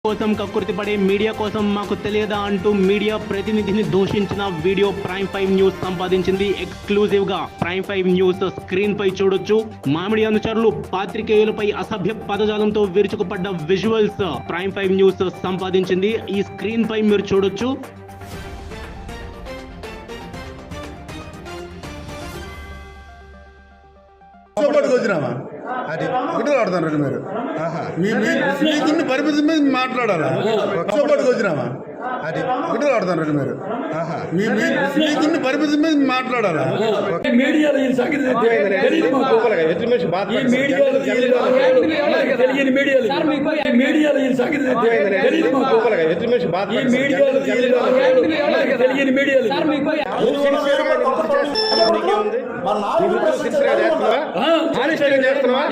కోసం కక్కుర్తి పడే మీడియా కోసం మాకు తెలియదా అంటూ మీడియా ప్రతినిధిని దూషించిన వీడియో ప్రైమ్ 5 న్యూస్ సంపాదించింది. ఎక్స్క్లూజివ్ గా ప్రైమ్ 5 న్యూస్ స్క్రీన్ పై చూడొచ్చు. మామిడి అనుచరులు పాత్రికేయులపై అసభ్య పదజాలంతో విరుచుకుపడ్డ విజువల్స్ ప్రైమ్ 5 న్యూస్ సంపాదించింది. ఈ స్క్రీన్ పై మీరు చూడొచ్చు. అది ఒకటి ఆడుతున్నారు మీరు మీకున్న పరిమితి మీద మాట్లాడాలా వచ్చినామా అది ఒకటి ఆడుతున్నారు మీరు మీకున్న పరిమితి మీద మాట్లాడాలా చేస్తున్నావా